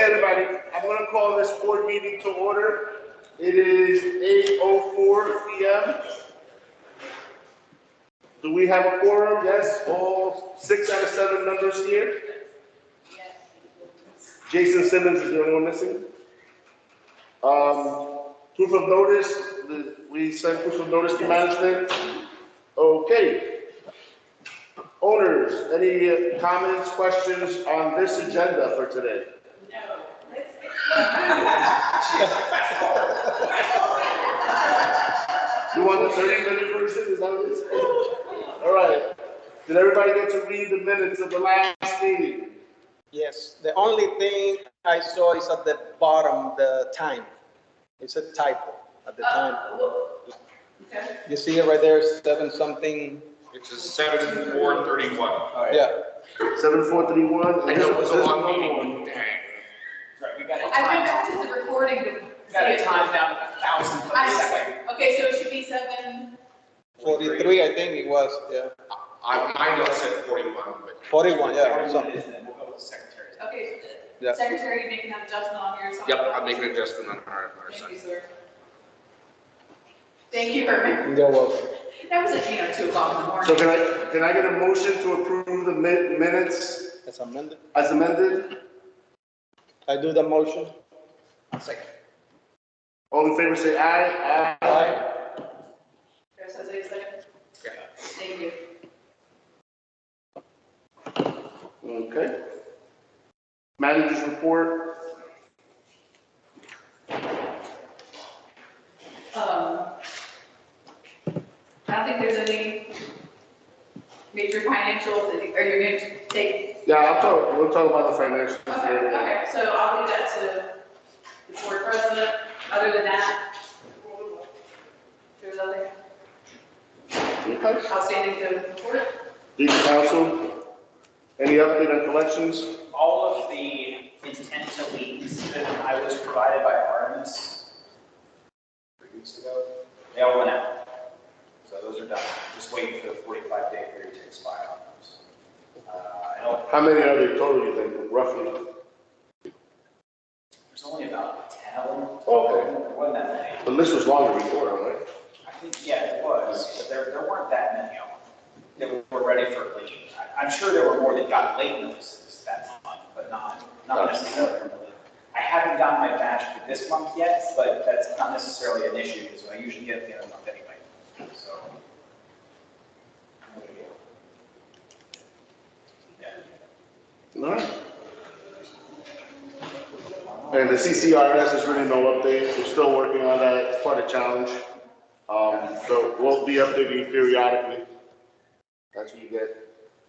everybody, I'm going to call this board meeting to order. It is 8:04 p.m. Do we have a quorum? Yes, all 6 out of 7 members here. Jason Simmons is the only one missing. Proof of notice, we sent proof of notice to management. Okay. Owners, any comments, questions on this agenda for today? No. You want the 30-minute version? Is that what it is? All right. Did everybody get to read the minutes of the last meeting? Yes, the only thing I saw is at the bottom, the time. It's a typo at the time. Okay. You see it right there, 7 something. It's a 7431. Yeah. 7431. I know it was a long meeting. Dang. Right, we got it. I went back to the recording to Got it timed down to 1,000 per second. Okay, so it should be 7. 43, I think it was, yeah. My notes said 41, but 41, yeah, or We'll something. go with the secretary. Okay, Yeah. secretary, you making that adjustment on your side? yep, I'm making an adjustment on our Thank side. you, sir. Thank you, Herman. You're welcome. That was at 2 o'clock in the morning. So can I get a motion to approve the minutes As amended. as amended? I do the motion. Second. All in favor say aye. Aye. Chris, has a second? Yeah. Thank you. Okay. Managers report. I don't think there's any major financials. Are you going to take? Yeah, we'll talk about the financials. Okay, so I'll leave that to the board president. Other than that, there's other Okay. outstanding to report. Legal counsel, any update on collections? All of the intent to liens that I was provided by Artemis 3 weeks ago, they all went out. So those are done. Just waiting for the 45-day period to expire on those. I know How many are there total, you think, roughly? there's only about 10 of them. Okay. There wasn't that many. The list was longer before, right? I think, yeah, it was, but there weren't that many of them that were ready for lien. I'm sure there were more that got late notices that month, but not necessarily from the lien. I haven't gotten my batch for this month yet, but that's not necessarily an issue, because I usually get it at the end of the month anyway. So. Yeah. All right. And the CCRS is really no update. We're still working on that. It's quite a challenge. So we'll be updating periodically. That's what you get.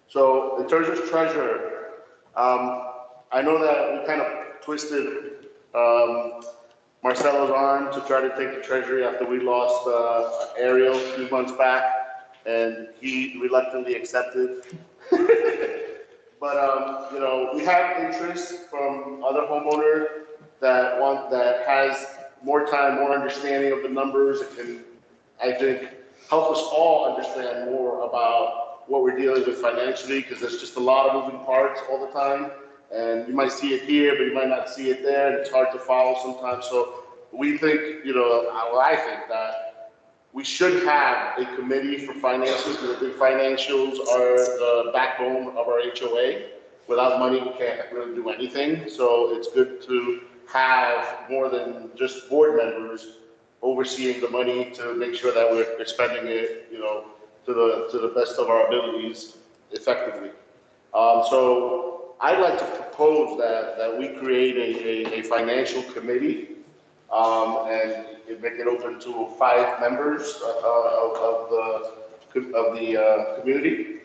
So in terms of treasurer, I know that we kind of twisted Marcelo's arm to try to take the treasury after we lost Ariel a few months back, and he reluctantly accepted. But you know, we have interest from other homeowners that has more time, more understanding of the numbers, and I think help us all understand more about what we're dealing with financially, because there's just a lot of moving parts all the time, and you might see it here, but you might not see it there, and it's hard to follow sometimes. So we think, you know, I think that we should have a committee for finances, because I think financials are the backbone of our HOA. Without money, we can't really do anything. So it's good to have more than just board members overseeing the money to make sure that we're spending it, you know, to the best of our abilities effectively. So I'd like to propose that we create a financial committee, and make it open to 5 members of the community.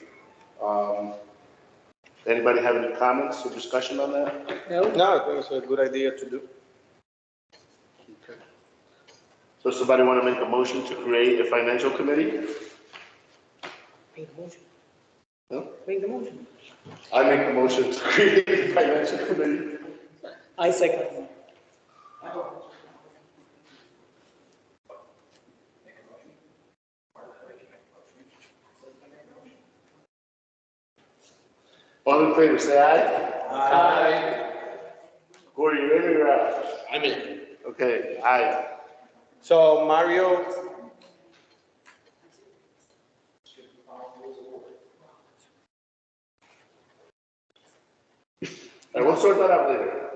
Anybody have any comments or discussion on that? No, I think it's a good idea to do. Okay. So somebody want to make a motion to create a financial committee? Make the motion. No? Make the motion. I make the motion to create a financial committee. I second. All in favor, say aye. Aye. Corey, you in or you're out? I'm in. Okay, aye. So Mario, All right, we'll sort that out later.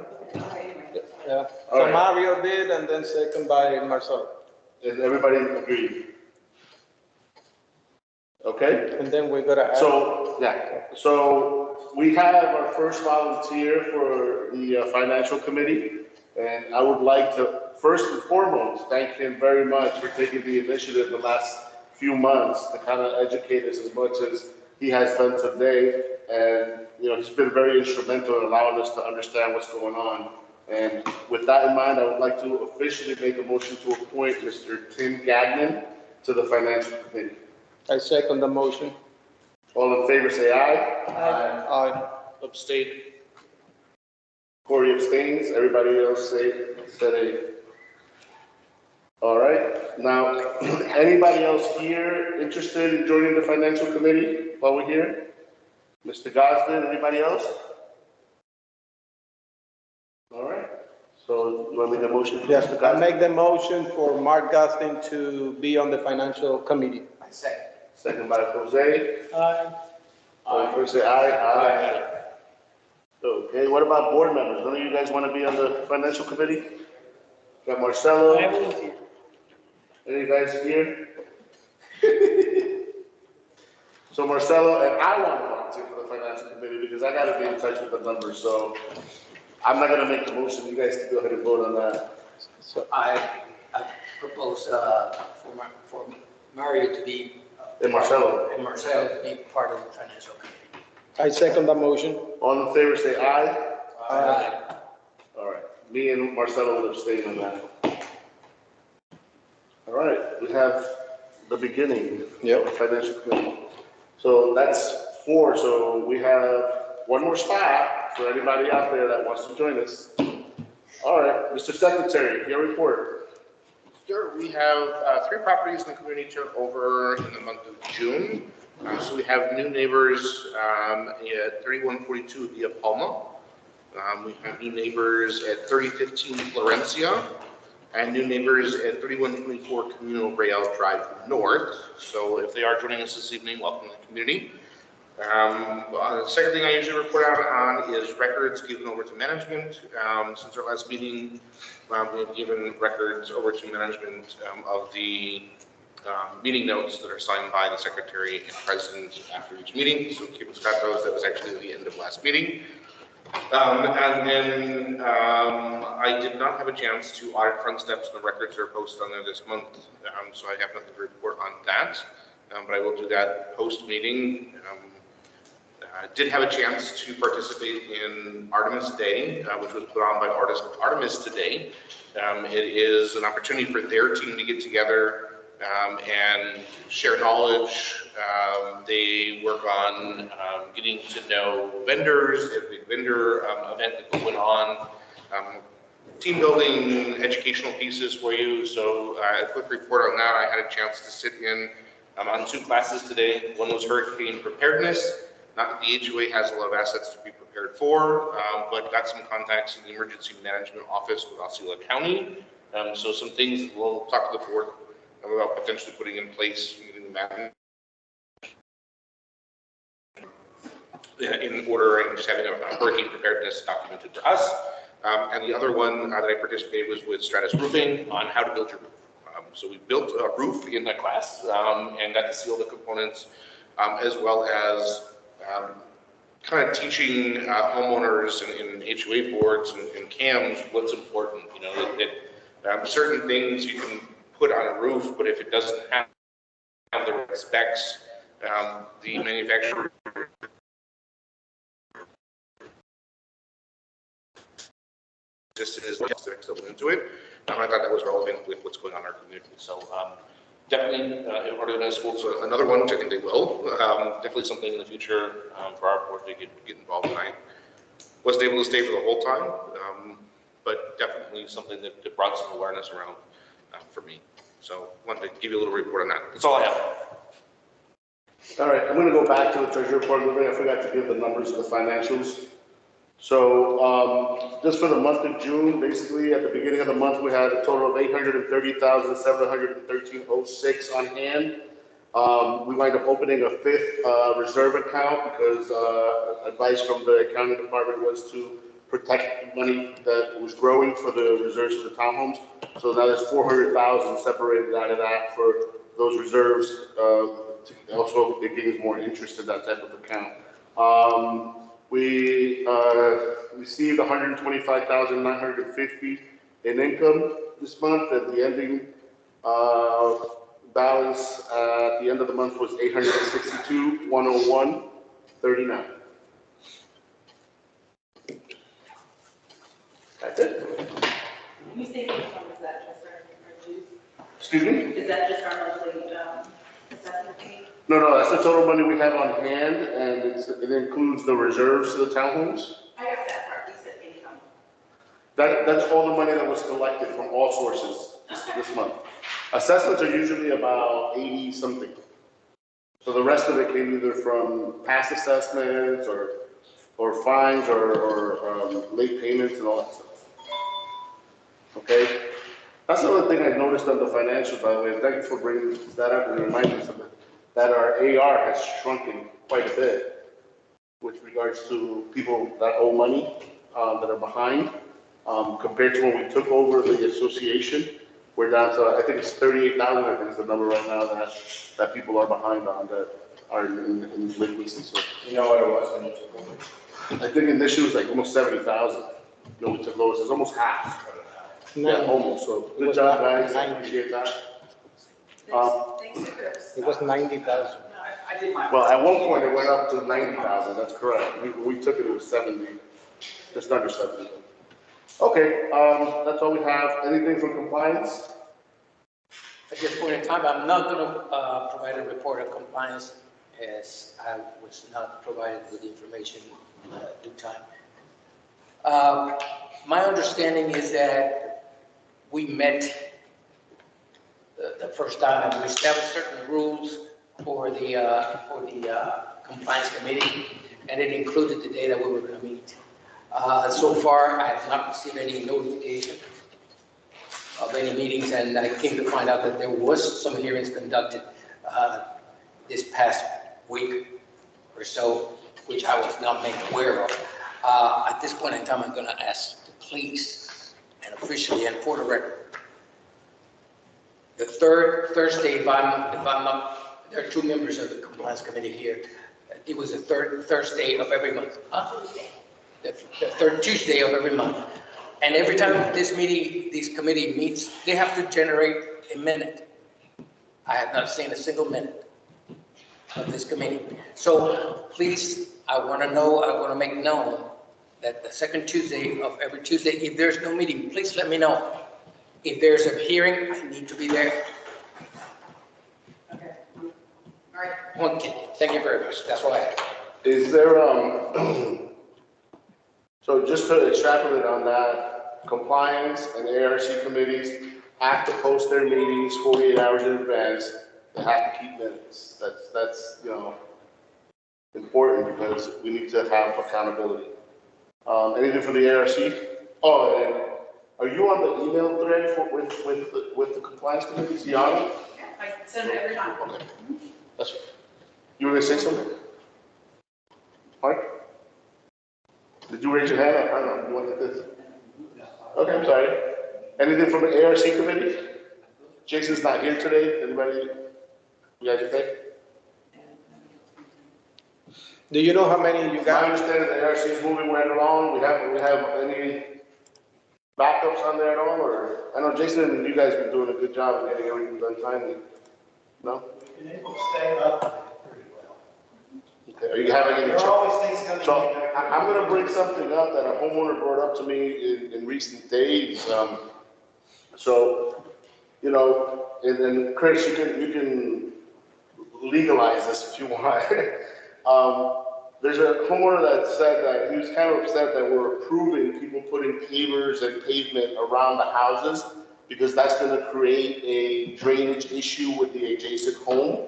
yeah, All so right. Mario did, and then second by Marcelo. Does everybody agree? Okay? And then we're gonna add. So, yeah, so we have our first volunteer for the financial committee. And I would like to, first and foremost, thank him very much for taking the initiative the last few months to kind of educate us as much as he has done today. And, you know, he's been very instrumental in allowing us to understand what's going on. And with that in mind, I would like to officially make a motion to appoint Mr. Tim Gagnon to the financial committee. I second the motion. All in favor, say aye. Aye. Abstain. Corey abstains, everybody else said a. All right, now, anybody else here interested in joining the financial committee while we're here? Mr. Gosden, anybody else? All right, so you want to make a motion? Yes, Mr. I Gosden? make the motion for Mark Gustin to be on the financial committee. I say. Second by Jose. Aye. All in favor, say aye. Aye. Okay, what about board members? None of you guys want to be on the financial committee? Got Marcelo? I will see. Any guys here? So Marcelo, and I want to volunteer for the financial committee because I gotta be in touch with the numbers, so I'm not gonna make the motion, you guys can go ahead and vote on that. So I propose for Mario to be. And Marcelo, And Marcelo to be part of the financial committee. I second the motion. all in favor, say aye. Aye. All right, me and Marcelo will abstain on that. All right, we have the beginning. Yep. of the financial committee. So that's 4, so we have one more spot for anybody out there that wants to join us. All right, Mr. Secretary, your report. Sure, we have 3 properties in the community turned over in the month of June. So we have new neighbors at 3142 Via Palma. We have new neighbors at 3015 Florencia, and new neighbors at 3124 Camino Real Drive North. So if they are joining us this evening, welcome to the community. The second thing I usually report out on is records given over to management. Since our last meeting, we have given records over to management of the meeting notes that are signed by the secretary and president after each meeting. So keep Scott knows that was actually the end of last meeting. And then I did not have a chance to audit front steps, and the records are posted on there this month. So I have nothing to report on that, but I will do that post-meeting. I did have a chance to participate in Artemis Day, which was put on by Artemis today. It is an opportunity for their team to get together and share knowledge. They work on getting to know vendors. They have a big vendor event that went on. Team building, educational pieces for you. So a quick report on that. I had a chance to sit in on 2 classes today. One was hurricane preparedness. Not that the HOA has a lot of assets to be prepared for, but got some contacts in the emergency management office with Osceola County. So some things we'll talk to the board about potentially putting in place in order and just having a hurricane preparedness documented for us. And the other one that I participated was with Stratus Roofing on how to build your roof. So we built a roof in that class and got to see all the components, as well as kind of teaching homeowners and HOA boards and CAMs what's important. You know, that certain things you can put on a roof, but if it doesn't have the right specs, the manufacturer just is specs that went into it. I thought that was relevant with what's going on in our community. So definitely, Artemis Schools, another one, which I think they will. Definitely something in the future for our board to get involved in. I wasn't able to stay for the whole time, but definitely something that brought some awareness around for me. So wanted to give you a little report on that. That's all I have. All right, I'm gonna go back to the treasury report a little bit. I forgot to give the numbers of the financials. So, just for the month of June, basically, at the beginning of the month, we had a total of 830,713.06 on hand. We wind up opening a fifth, reserve account because, advice from the accounting department was to protect money that was growing for the reserves for the townhomes. So now there's 400,000 separated out of that for those reserves. Also, it gives more interest in that type of account. We received 125,950 in income this month, and the ending balance at the end of the month was 862,101.39. That's it. You say income, is that just our dues? Excuse me? Is that just our monthly, assessment fee? No, that's the total money we have on hand, and it includes the reserves to the townhomes. I got that part, you said income. That's all the money that was collected from all sources this month. Assessments are usually about 80 something. So the rest of it came either from past assessments or fines or late payments and all that stuff. Okay? That's another thing I noticed on the financials, by the way. Thank you for bringing that up and reminding us of it. That our AR has shrunken quite a bit with regards to people that owe money, that are behind. Compared to when we took over the association, we're down to, I think it's 38,000, I think is the number right now that people are behind on, that are in delinquency. So, You know what it was when you took over? I think initially it was like almost 70,000. You know, we took over, so it's almost half. Yeah, almost. So good job, guys. I appreciate that. Thanks to Chris. It was 90,000. No, I did my. Well, at one point it went up to 90,000. That's correct. We took it, it was 70, just under 70. Okay, that's all we have. Anything from compliance? At this point in time, I'm not going to provide a report on compliance as I was not provided with the information due time. My understanding is that we met the first time and we established certain rules for the compliance committee, and it included the day that we were going to meet. So far, I have not received any notification of any meetings, and I came to find out that there was some hearings conducted this past week or so, which I was not made aware of. At this point in time, I'm going to ask the police and officially and for the record, the third Thursday, if I'm not, there are two members of the compliance committee here. It was the third Thursday of every month. The third Tuesday of every month. And every time this committee meets, they have to generate a minute. I have not seen a single minute of this committee. So please, I want to make known that the second Tuesday of every Tuesday, if there's no meeting, please let me know. If there's a hearing, I need to be there. Okay. All right. Okay, thank you very much. That's all I have. Is there, so just to extrapolate on that, compliance and ARC committees have to post their meetings 48 hours in advance. They have to keep minutes. That's important because we need to have accountability. Anything for the ARC? Oh, and are you on the email thread with the compliance committees? You on it? Yeah, I send it every time. Okay. That's right. You were gonna say something? Mark? Did you raise your hand? I don't know. You want to get this? Okay, I'm sorry. Anything from the ARC committee? Jason's not here today. Anybody? You guys okay? Do you know how many you My got? understanding the ARC is moving right along. We have any backups on there at all? Or I know Jason and you guys have been doing a good job of getting everything done timely. No? We've been able to stay up pretty well. Okay. Are you having any? There are always things coming. So I'm going to bring something up that a homeowner brought up to me in recent days. So, you know, and Chris, you can legalize this if you want. There's a homeowner that said that he was kind of upset that we're approving people putting pavers and pavement around the houses because that's going to create a drainage issue with the adjacent home.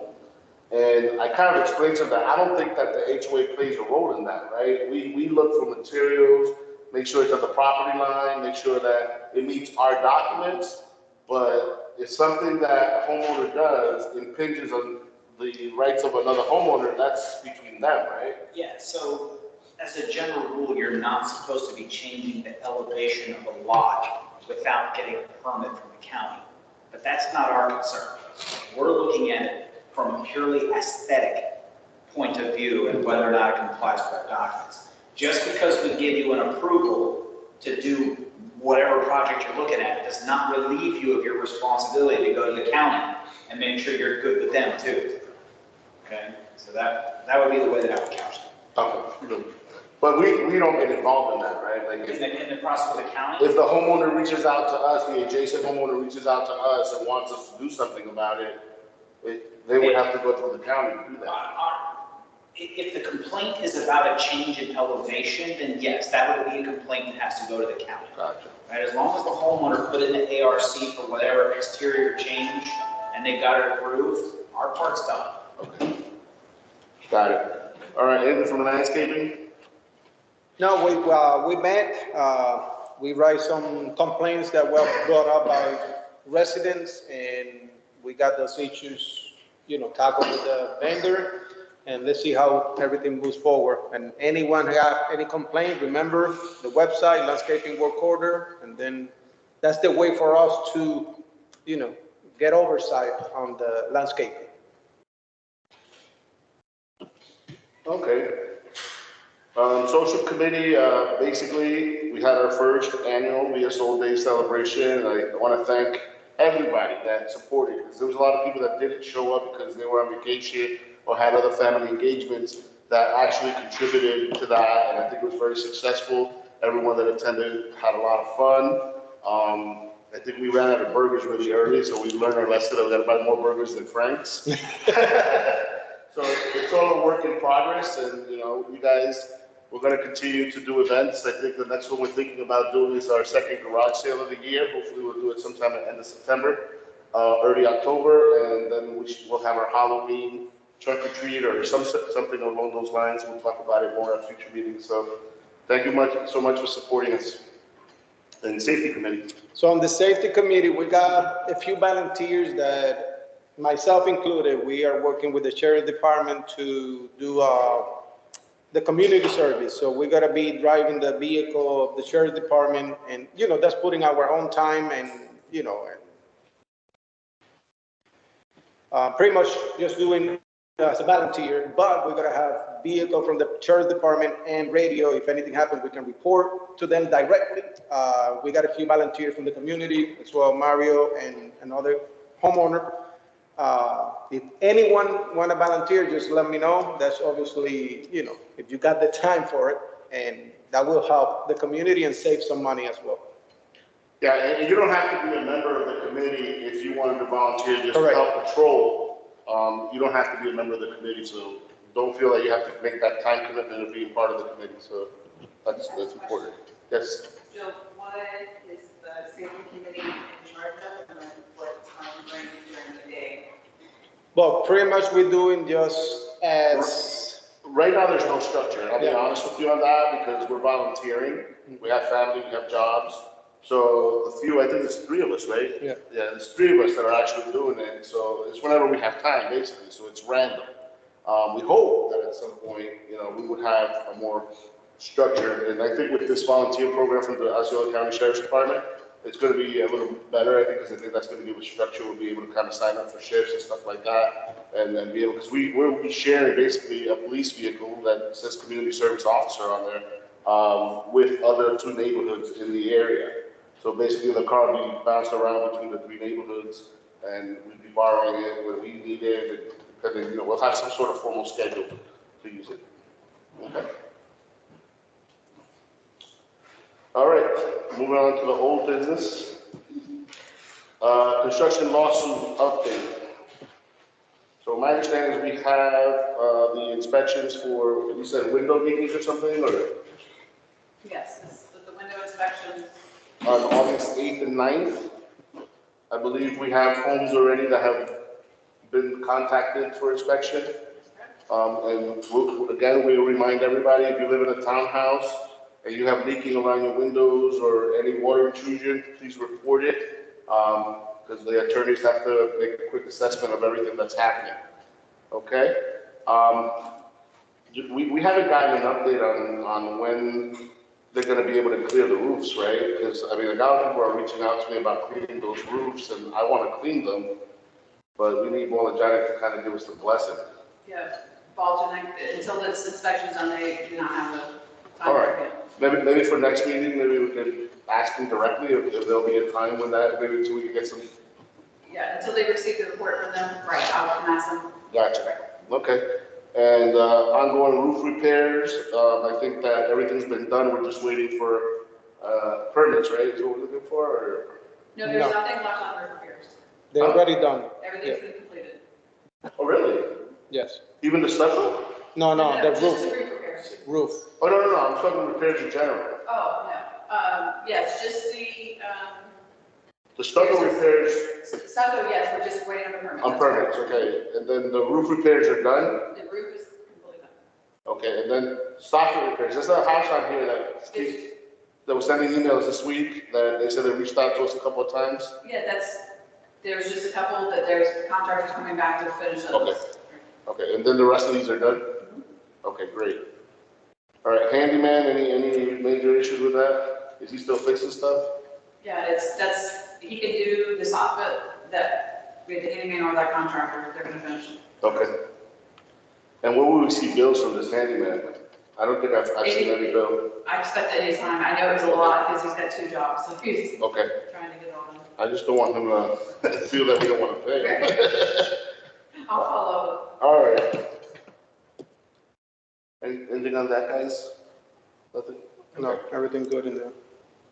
And I kind of explained to them that I don't think that the HOA plays a role in that, right? We look for materials, make sure it's at the property line, make sure that it meets our documents. But if something that a homeowner does impinges on the rights of another homeowner, that's between them, right? Yeah, so as a general rule, you're not supposed to be changing the elevation of a lot without getting a permit from the county. But that's not our concern. We're looking at it from a purely aesthetic point of view and whether or not it complies with our documents. Just because we give you an approval to do whatever project you're looking at does not relieve you of your responsibility to go to the county and make sure you're good with them too. Okay, so that would be the way that I would couch it. Okay. But we don't get involved in that, right? Like In the process with the county? if the homeowner reaches out to us, the adjacent homeowner reaches out to us and wants us to do something about it, they would have to go through the county to do that. If the complaint is about a change in elevation, then yes, that would be a complaint that has to go to the county. Gotcha. Right, as long as the homeowner put in the ARC for whatever exterior change and they got it approved, our part's done. Okay. Got it. All right, anything from landscaping? No, we met, we write some complaints that were brought up by residents, and we got those issues, tackled with the vendor, and let's see how everything moves forward. And anyone have any complaint, remember the website, landscaping work order, and then that's the way for us to, get oversight on the landscaping. Okay. Social committee, basically, we had our first annual VSO Day celebration, and I want to thank everybody that supported, because there was a lot of people that didn't show up because they were on vacation or had other family engagements that actually contributed to that, and I think it was very successful. Everyone that attended had a lot of fun. I think we ran out of burgers really early, so we learned our lesson that we got to buy more burgers than Frank's. So it's all a work in progress, and you guys, we're going to continue to do events. I think the next one we're thinking about doing is our second garage sale of the year. Hopefully we'll do it sometime at the end of September, early October, and then we'll have our Halloween trunk or treat or something along those lines. We'll talk about it more at future meetings. So thank you so much for supporting us. And safety committee. So on the safety committee, we got a few volunteers that, myself included, we are working with the sheriff department to do the community service. So we're gonna be driving the vehicle of the sheriff department, and that's putting our own time and pretty much just doing as a volunteer. But we're gonna have vehicle from the sheriff department and radio. If anything happens, we can report to them directly. We got a few volunteers from the community as well, Mario and another homeowner. If anyone want to volunteer, just let me know. That's obviously, if you got the time for it, and that will help the community and save some money as well. Yeah, and you don't have to be a member of the committee if you wanted to volunteer just Correct. to help patrol. You don't have to be a member of the committee, so don't feel like you have to make that time commitment of being part of the committee. So that's important. Yes. Jill, what is the safety committee in charge of, and then what time frame during the day? Well, pretty much we're doing just as, Right now, there's no structure. I'll be honest with you on that because we're volunteering. We have family, we have jobs. So I think it's 3 of us, right? Yeah. Yeah, there's 3 of us that are actually doing it. So it's whenever we have time, basically. So it's random. We hope that at some point, we would have a more structure. And I think with this volunteer program from the Osceola County Sheriff's Department, it's going to be a little better, I think, because I think that's going to give us structure. We'll be able to kind of sign up for shifts and stuff like that, and then be able, because we'll be sharing basically a police vehicle that says community service officer on there with other 2 neighborhoods in the area. So basically, the car will be bounced around between the 3 neighborhoods, and we'll be borrowing it when we need it, and then we'll have some sort of formal schedule to use it. Okay. All right, moving on to the old business. Construction lawsuit update. So my understanding is we have the inspections for, you said window leakage or something, or Yes, with the window inspections. on August 8th and 9th. I believe we have homes already that have been contacted for inspection. And again, we remind everybody, if you live in a townhouse and you have leaking around your windows or any water intrusion, please report it. Because the attorneys have to make a quick assessment of everything that's happening. Okay? We haven't gotten an update on when they're gonna be able to clear the roofs, right? Because, I mean, a lot of people are reaching out to me about cleaning those roofs, and I wanna clean them, but we need Molajanic to kind of give us the blessing. Yeah, Baldwin, until this inspection's done, they do not have a time. All right. Maybe for next meeting, maybe we could ask them directly if there'll be a time when that, maybe until we can get some. Yeah, until they receive the report from them, right, I'll ask them. Gotcha. Okay. And ongoing roof repairs, I think that everything's been done. We're just waiting for permits, right? Is what we're looking for, or? No, there's No. nothing left on the repairs. They're already done. Everything's been completed. Oh, really? Yes. Even the stucco? No, the Just the roof, roof repairs. roof. Oh, no, I'm talking repairs in general. Oh, no, yes, just The stucco repairs stucco, yes, we're just waiting on the permit. on permits, okay. And then the roof repairs are done? The roof is completely done. Okay, and then soffit repairs. There's a house out here that was sending emails this week that they said they reached out to us a couple of times. Yeah, there's just a couple that there's contractors coming back to finish up. Okay. Okay, and then the rest of these are done? Okay, great. All right, handyman, any major issues with that? Is he still fixing stuff? Yeah, he can do the soffit that, we had the handyman or that contractor, they're gonna finish. Okay. And when will we see bills from this handyman? I don't think I've seen any bill. I expect any time, I know it's a lot because he's got 2 jobs, so he's Okay, trying to get all done. I just don't want him to feel that we don't want to pay. I'll follow up. All right. Anything on that, guys? Nothing? No, everything good in there.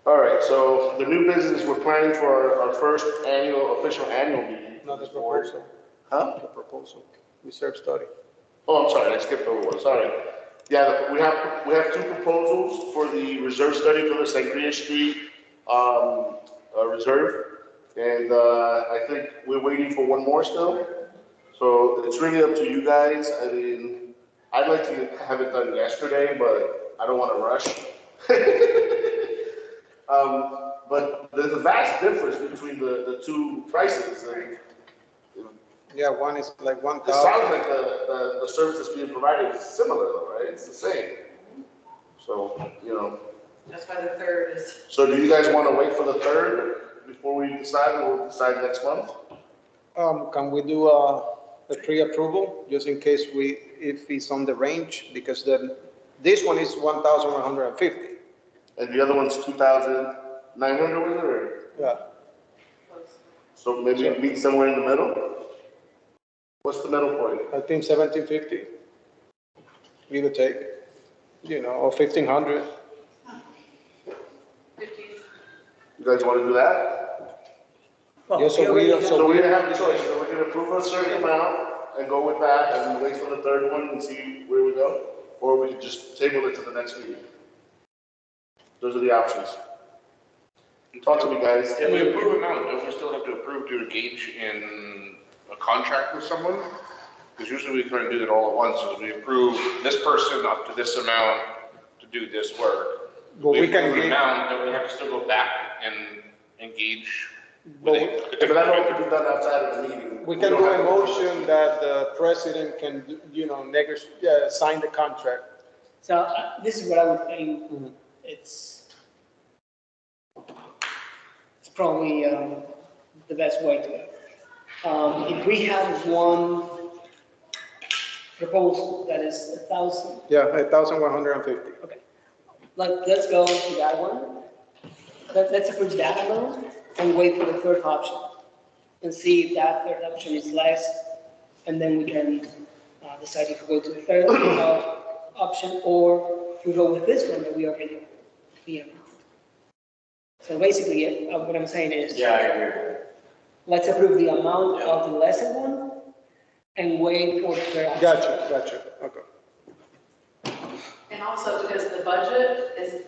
All right, so the new business, we're planning for our first official annual meeting. No, the proposal. Huh? The proposal. Research study. Oh, I'm sorry, I skipped over one, sorry. Yeah, we have 2 proposals for the reserve study for the Sangria Street, reserve. And, I think we're waiting for one more still. So it's really up to you guys. I mean, I'd like to have it done yesterday, but I don't want to rush. But there's a vast difference between the 2 prices. And Yeah, one is like it 1,000. sounds like the service that's being provided is similar though, right? It's the same. So, That's why the 3rd is, so do you guys want to wait for the 3rd before we decide, or we'll decide next month? Can we do a pre-approval, just in case if it's on the range, because then this one is 1,150. And the other one's 2,900 with it, or? Yeah, So maybe meet somewhere in the middle? What's the middle point? I think 1,750, give or take, or 1,500. 15. You guys want to do that? Yeah, so we, So we have a choice, so we can approve a certain amount and go with that and wait for the 3rd one and see where we go? Or we could just table it to the next meeting. Those are the options. Talk to me, guys. If we approve it now, don't we still have to approve to engage in a contract with someone? Because usually we kind of do that all at once, so we approve this person up to this amount to do this work. But we can approve an engage- amount, then we have to still go back and engage But with But that all can be done outside of the meeting. we can don't do have a to- motion that the president can, sign the contract. So this is what I would think, Mhm. it's probably the best way to go. If we have one proposal that is 1,000, Yeah, 1,150. let's go to that one. Let's approve that amount and wait for the 3rd option and see if that 3rd option is less, and then we can decide if we go to the 3rd option or if we go with this one that we already approved. So basically, what I'm saying is. Yeah, I agree. Let's approve the amount of the lesser one and wait for the 3rd option. Gotcha, okay. And also because the budget is,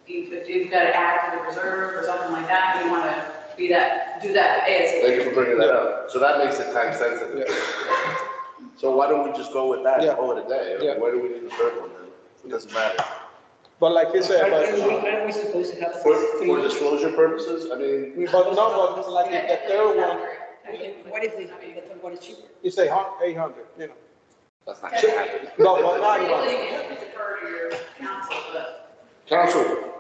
if you've got to add to the reserve or something like that, you want to do that ASAP. Thank you for bringing that up. So that makes it time sensitive. Yeah. So why don't we just go with that and Yeah. call it a day? Yeah. Why do we need the third one then? It doesn't matter. But like you said, Aren't we supposed to have For three? disclosure purposes, I mean, but no, but like if the third one, What if the third one is cheaper? you say 800, you know. that's not gonna happen. No, but not, Really, you have to defer to your council, but Council,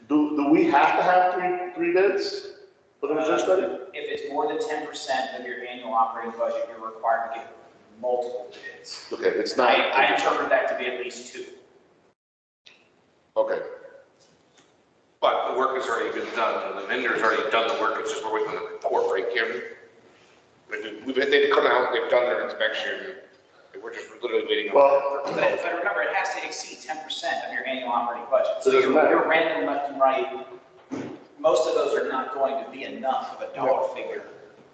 do we have to have three bids for the reserve study? If it's more than 10% of your annual operating budget, you're required to get multiple bids. Okay, it's not. I interpret that to be at least 2. Okay, But the work has already been done, and the vendor's already done the work, it's just we're waiting on the report, right, Karen? They've come out, they've done their inspection, and we're just literally waiting on. well, But remember, it has to exceed 10% of your annual operating budget. So it doesn't matter. You're random left and right. Most of those are not going to be enough of a dollar figure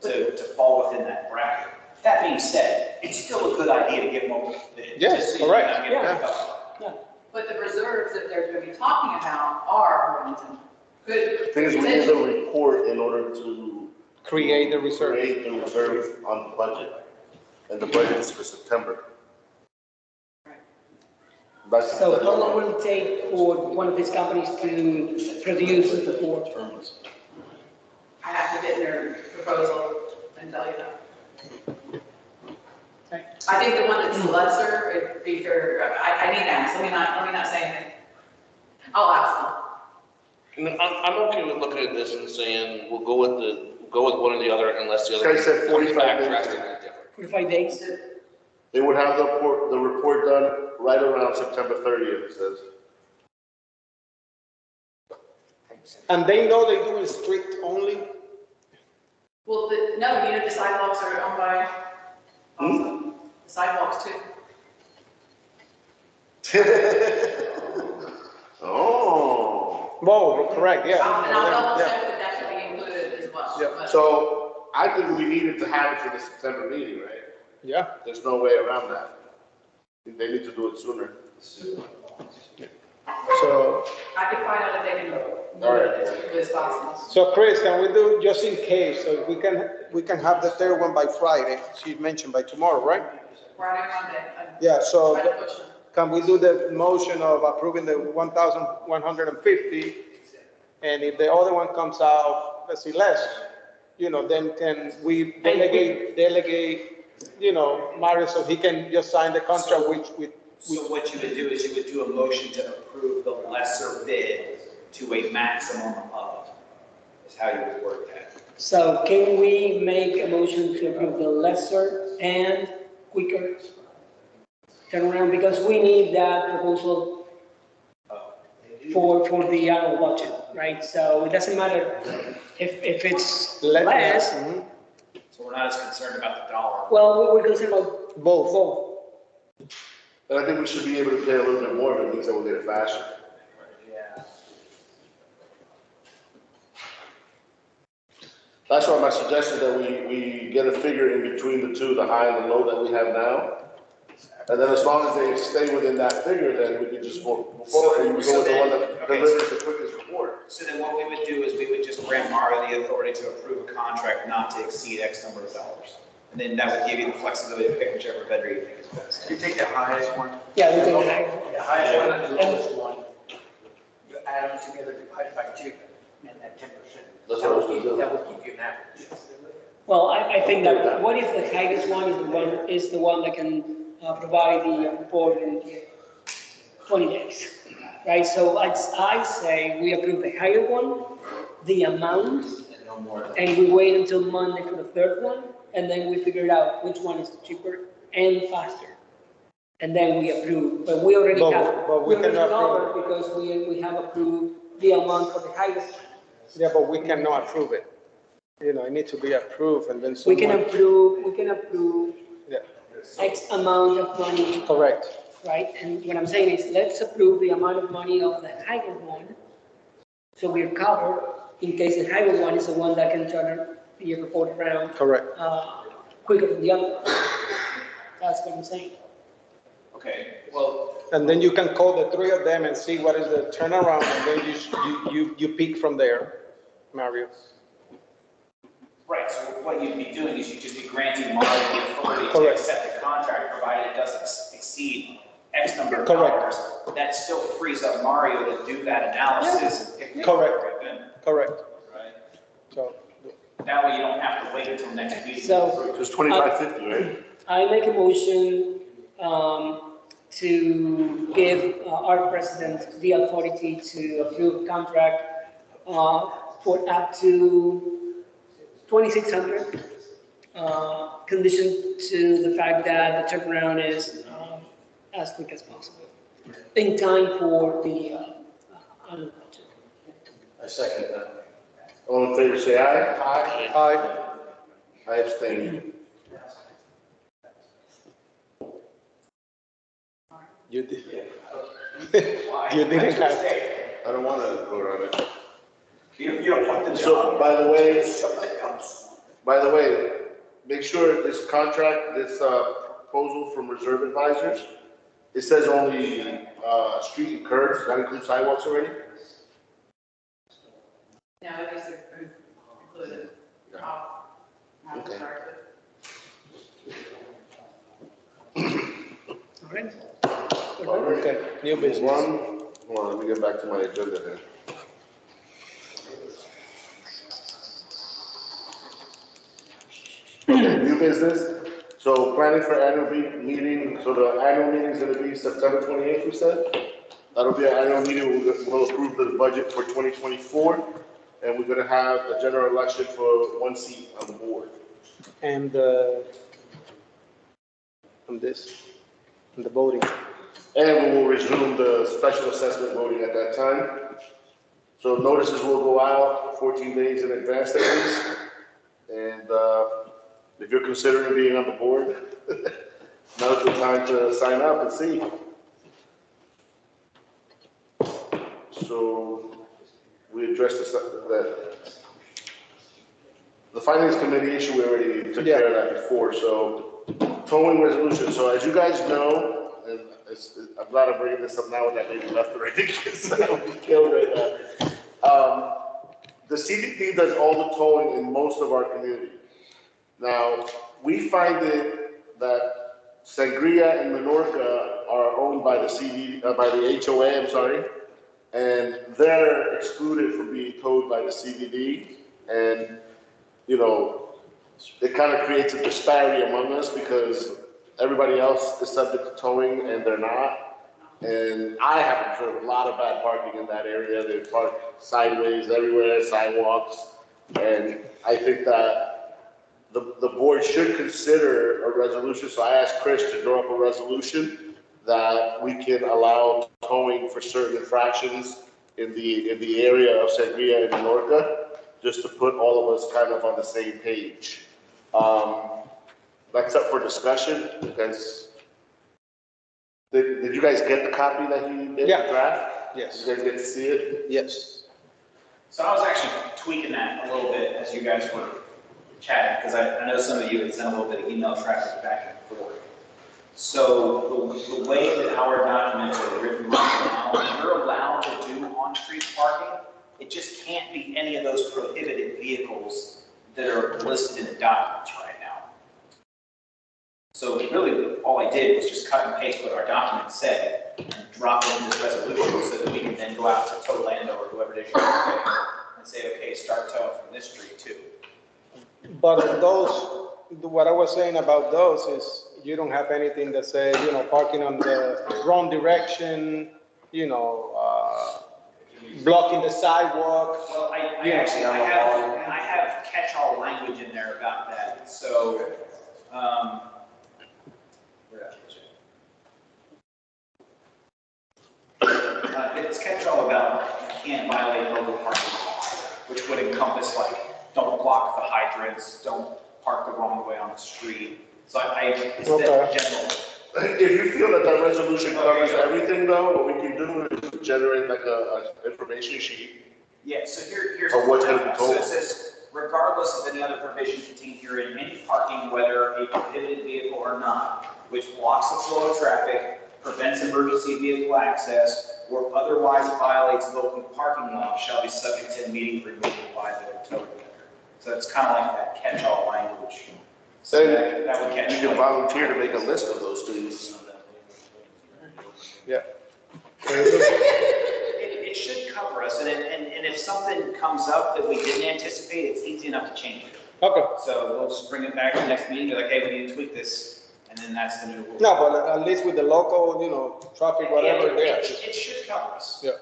to fall within that bracket. That being said, it's still a good idea to get multiple bids. Yes, just so you correct. don't get Yeah. hooked up. but the reserves that they're going to be talking about are Arlington. Could thing is, we need a report in order to create the reserve. create the reserve on the budget. And the budget is for September. That's- So how long will it take for one of these companies to produce the report? I have to get their proposal and tell you that. I think the one that's lesser, it'd be fair, I need to ask, let me not say anything. I'll ask them. And I'm okay with looking at this and saying, we'll go with one or the other unless the This other. guy said comes 45 back days. drastically different. 45 days? They would have the report done right around September 30th, it says. And they know they're doing street only? Well, no, the sidewalks are owned by, the sidewalks too. Oh. Whoa, correct, yeah. And I'll double Yeah. check that that should be included as well. Yeah. but- So I think we needed to have it for the September meeting, right? Yeah, There's no way around that. They need to do it sooner. so, I could find out if they can All right. do it as quickly as possible. so Chris, can we do, just in case, so we can have the third one by Friday, she mentioned by tomorrow, right? Friday or Monday. Yeah, so Try to push them. can we do the motion of approving the 1,150? And if the other one comes out, let's see, less, then can we delegate, Mario, so he can just sign the contract, which So what you would do is you would do a motion to approve the lesser bid to a maximum of, is how you would work that. So can we make a motion to approve the lesser and quicker turnaround? Because we need that proposal for the annual budget, right? So it doesn't matter if it's less, Mhm. So we're not as concerned about the dollar. well, we're concerned about Both. both. But I think we should be able to pay a little bit more, but it means that we'll get it faster. Yeah. That's why my suggestion that we get a figure in between the two, the high and the low that we have now. And then as long as they stay within that figure, then we can just go forward and we go with the one that delivers the quickest report. So then what we would do is we would just grant Mario the authority to approve a contract not to exceed X number of dollars. And then that would give you the flexibility to pick whichever vendor you think is best. You take the highest one, Yeah, we can, the highest one and the lowest one, you add them together, divide by 2, and that 10%. That's what I was gonna do. That will keep you an average. well, I think that what if the highest one is the one that can provide the report in 20 days, right? So I say we approve the higher one, the amount, And no more. and we wait until Monday for the third one, and then we figure out which one is cheaper and faster. And then we approve, but we already But- have, but we we already cannot covered because we have approved the amount for the highest one. Yeah, but we cannot approve it. It needs to be approved and then We can someone. approve Yeah, X amount of money, correct. right? And what I'm saying is, let's approve the amount of money of the higher one, so we're covered in case the higher one is the one that can turn the report around Correct. quicker than the other one. That's what I'm saying. Okay, well, And then you can call the three of them and see what is the turnaround, and then you pick from there. Mario. Right, so what you'd be doing is you'd just be granting Mario the authority to Correct. accept the contract, provided it doesn't exceed X number of Correct. dollars. That still frees up Mario to do that analysis and pick the Correct. appropriate vendor, Correct. right? So, That way you don't have to wait until next meeting. So It's 2550, right? I make a motion to give our president the authority to approve a contract for up to 2,600, conditioned to the fact that the turnaround is as quick as possible, in time for the annual budget. I second that. All in favor, say aye. aye. I abstain. You did. You didn't have to. I don't want to vote on it. You don't want the So, job. by the way, make sure this contract, this proposal from Reserve Advisors, it says only street and curbs, that includes sidewalks already? Yeah, it needs to include it. Okay. All right? Okay, new business. Hold on, let me get back to my agenda here. Okay, new business. So planning for annual meeting, so the annual meeting is gonna be September 28th, we said? That'll be our annual meeting, we'll approve the budget for 2024, and we're gonna have a general election for one seat on the board. And on this, on the voting. And we will resume the special assessment voting at that time. So notices will go out 14 days in advance at least. And if you're considering being on the board, now's the time to sign up and see. So we addressed the finance committee issue, we already took care of that before. So towing resolution. So as you guys know, and I'm glad I'm bringing this up now that maybe left already, because I would be killed right now. The CDP does all the towing in most of our community. Now, we find it that Sangria and Menorca are owned by the HOA, I'm sorry, and they're excluded from being towed by the CDD. And, you know, it kind of creates a disparity among us because everybody else is subject to towing and they're not. And I have observed a lot of bad parking in that area. They park sideways everywhere, sidewalks. And I think that the board should consider a resolution. So I asked Chris to draw up a resolution that we can allow towing for certain infractions in the area of Sangria and Menorca, just to put all of us kind of on the same page. That's up for discussion, because did you guys get the copy that he did, Yeah. the draft? Yes. You guys get to see it? Yes. So I was actually tweaking that a little bit as you guys were chatting, because I know some of you had sent a little bit of email traffic back and forth. So the way that our documents are written right now, you're allowed to do on-street parking. It just can't be any of those prohibited vehicles that are listed in the documents right now. So really, all I did was just cut and paste what our document said and drop it in this resolution so that we can then go out to Tolando or whoever it is and say, okay, start towing from this street too. But on those, what I was saying about those is you don't have anything that says, you know, parking on the wrong direction, you know, blocking the sidewalk. Well, I have catch-all language in there about that, so, it's catch-all about you can't violate local parking laws, which would encompass like, don't block the hydrants, don't park the wrong way on the street. So it's that general. If you feel that that resolution covers everything though, what we can do is generate like a information sheet. Yeah, so here's. Of what's gonna be So told. it says, regardless of any other provision contained herein, any parking, whether a prohibited vehicle or not, which blocks the flow of traffic, prevents emergency vehicle access, or otherwise violates local parking law shall be subject to immediate removal by the tow collector. So it's kind of like that catch-all language. So that would catch. You can volunteer to make a list of those things. Yeah. It should cover us, and if something comes up that we didn't anticipate, it's easy enough to change it. Okay. So we'll just bring it back to the next meeting, be like, hey, we need to tweak this, and then that's the new rule. No, but at least with the local, traffic, whatever, yeah. It should cover us. Yeah.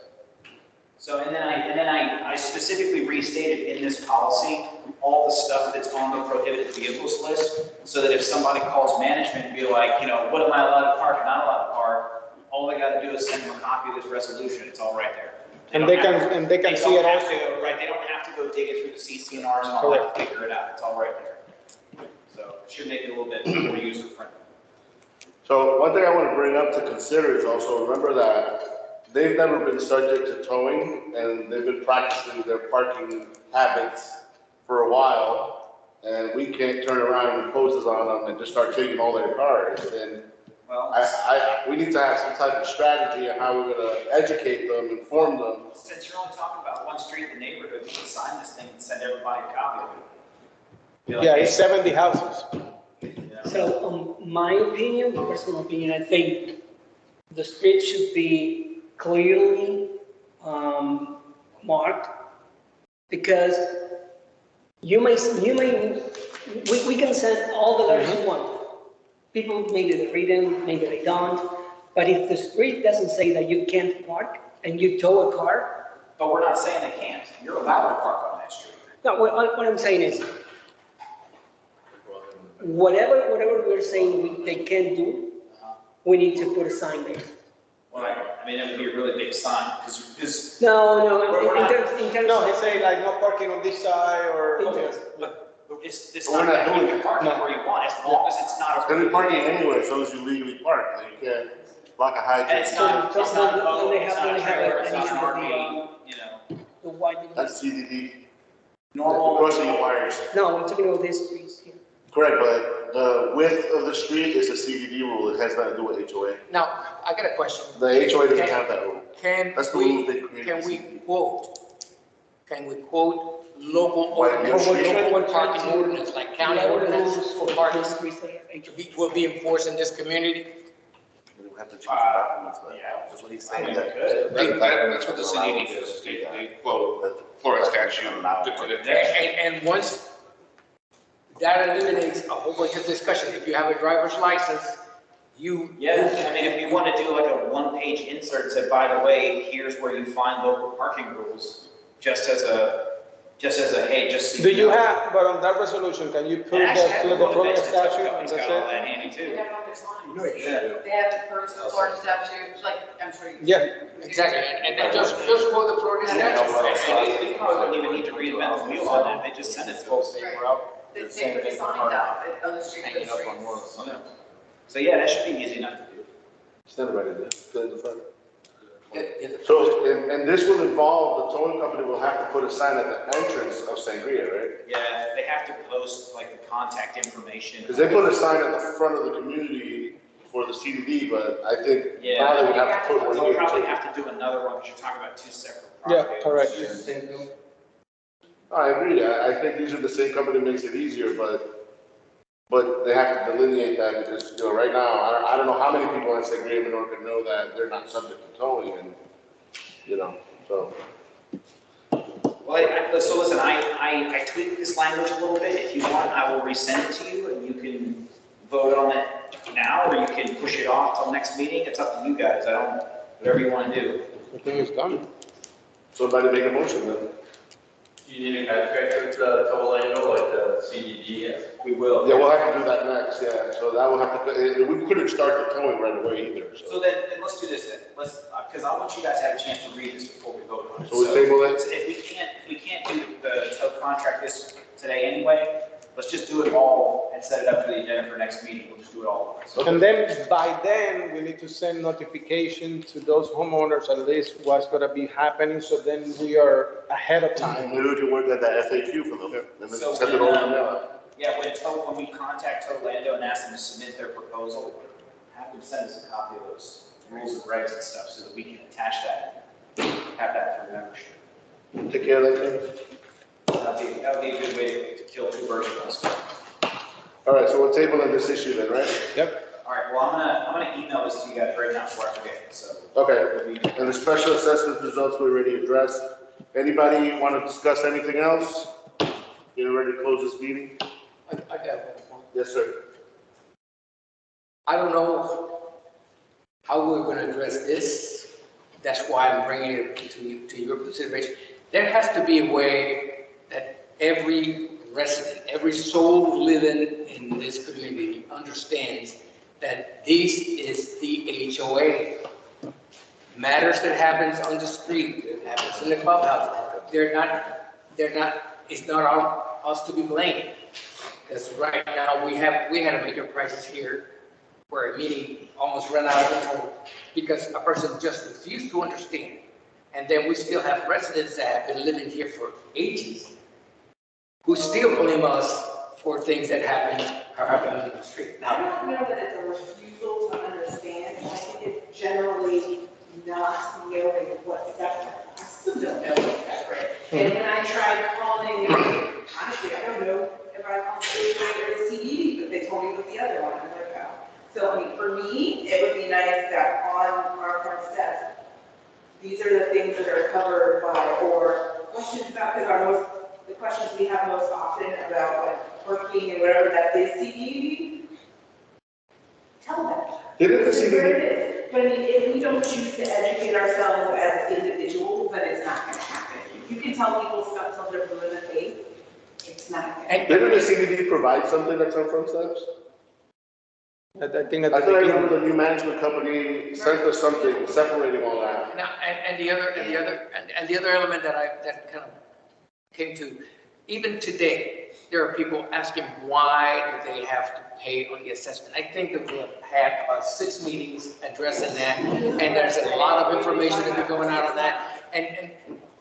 So, and then I specifically restated in this policy, all the stuff that's on the prohibited vehicles list, so that if somebody calls management and be like, what am I allowed to park and not allowed to park, all they gotta do is send them a copy of this resolution, it's all right there. And they can see it also. Right, they don't have to go digging through the CCNRs and all that to figure it out, it's all right there. So, it should make it a little bit more user-friendly. So one thing I want to bring up to consider is also, remember that they've never been subject to towing, and they've been practicing their parking habits for a while, and we can't turn around and impose this on them and just start taking all their cars. And Well, we need to have some type of strategy on how we're going to educate them, inform them. since you're only talking about one street in the neighborhood, we can sign this thing and send everybody a copy of it. Be like, Yeah, hey, it's 70 houses. So, my opinion, personal opinion, I think the street should be clearly marked, because we can send all the letters you want. People, maybe they read them, maybe they don't, but if the street doesn't say that you can't park and you tow a car, But we're not saying they can't, you're allowed to park on that street. no, what I'm saying is, whatever we're saying they can do, we need to put a sign there. Well, I mean, it would be a really big sign, because, No, We're not- in terms No, of. they say like no parking on this side or. but it's We're not not that doing you can park where you want, as long as it's not. It's going to be parking anywhere as long as you legally park. You can't block a And hydrant. it's not a boat, Then they it's have- not a then they have trailer, an it's not an issue with RV, The widening. That's CDD. normal. Crossing the wires. No, I'm talking about this streets here. Correct, but the width of the street is a CDD rule. It has nothing to do with HOA. Now, I got a question. The HOA doesn't have that rule. Can That's the rule they we, created. can we quote local What, ordinance, your street? local parking ordinance, like county ordinance for parking, Streets that have HOA. will be enforced in this community? We have to change the documents, but Yeah. that's what he's I saying. think it could. That's what the CDD does, they quote Florida statute. And once that eliminates a whole bunch of discussion, if you have a driver's license, Yeah, I mean, if you want to do like a one-page insert, say, by the way, here's where you find local parking rules, just as a, hey, just. so Do you know. have, but on that resolution, can you put And actually, I the have a Florida list of statute? companies and got that's all it? that handy too. They have all their signs. Yeah. They have the first Florida statute, like, I'm sure you. Yeah. exactly, and then just quote the Florida statute. You probably don't even need to reinvent the wheel on that, they just send it to us. They put the signs out on the street. Hanging up on walls. So yeah, that should be easy enough to do. It's never right in there. Put it in the front. So, and this will involve, the towing company will have to put a sign at the entrance of Sangria, right? Yeah, they have to post like the contact information. Because they put a sign at the front of the community for the CDD, but I think Yeah. now they would have to put one They'll here. probably have to do another one, because you're talking about two separate Yeah, properties. correct. I agree. I think usually the same company makes it easier, but they have to delineate that because, right now, I don't know how many people in Sangria Minorca know that they're not subject to towing and, so. Well, so listen, I tweaked this language a little bit. If you want, I will resend it to you and you can vote on it now, or you can push it off till next meeting. It's up to you guys. Whatever you want to do. I think it's done. Somebody make a motion then. You need to contract with Tolando, like the CDD? We will. Yeah, we'll have to do that next, yeah. So that will have to, we couldn't start the towing right away either, So so. then let's do this then. Because I want you guys to have a chance to read this before we vote on it. So we table it? If we can't do the tow contract this today anyway, let's just do it all and set it up for the agenda for next meeting. We'll just do it all at once. And then, by then, we need to send notification to those homeowners at least what's gonna be happening, so then we are ahead of time. Maybe we can work at that FAQ for them, and then So send it over to them. Yeah, when we contact Tolando and ask them to submit their proposal, have them send us a copy of those rules and regs and stuff so that we can attach that, have that for membership. Take care of that, Tim. That would be a good way to kill two birds with one stone. All right, so we're tabling this issue then, right? Yep. All right, well, I'm gonna email this to you guys right now before I forget, so. Okay, and the special assessment results we already addressed. Anybody want to discuss anything else? You ready to close this meeting? I got one more. Yes, sir. I don't know how we're gonna address this. That's why I'm bringing it to your consideration. There has to be a way that every resident, every soul living in this community understands that this is the HOA. Matters that happens on the street, that happens in the clubhouse, it's not on us to be blamed. Because right now, we had a major crisis here where a meeting almost ran out of control because a person just refused to understand. And then we still have residents that have been living here for ages who still blame us for things that are happening on the street. I don't know that it's a refusal to understand. I think it's generally not knowing what's separate. I still don't know what's separate. And when I tried calling, honestly, I don't know if I called the CDD, but they told me with the other one. I'm like, oh. So, I mean, for me, it would be nice that on our front steps, these are the things that are covered by, or questions about, because the questions we have most often about like parking and whatever that is CDD, tell them. Didn't the This is where CDD, it is. But I mean, if we don't choose to educate ourselves as individuals, then it's not gonna happen. You can tell people stuff till they're blue in the face, it's not gonna happen. didn't the CDD provide something that's on front steps? I think at I the thought I beginning, remember the new management company sent us something separating all that. Now, and the other element that kind of came to, even today, there are people asking why do they have to pay on the assessment. I think that we have had about 6 meetings addressing that, and there's a lot of information that be going out on that. And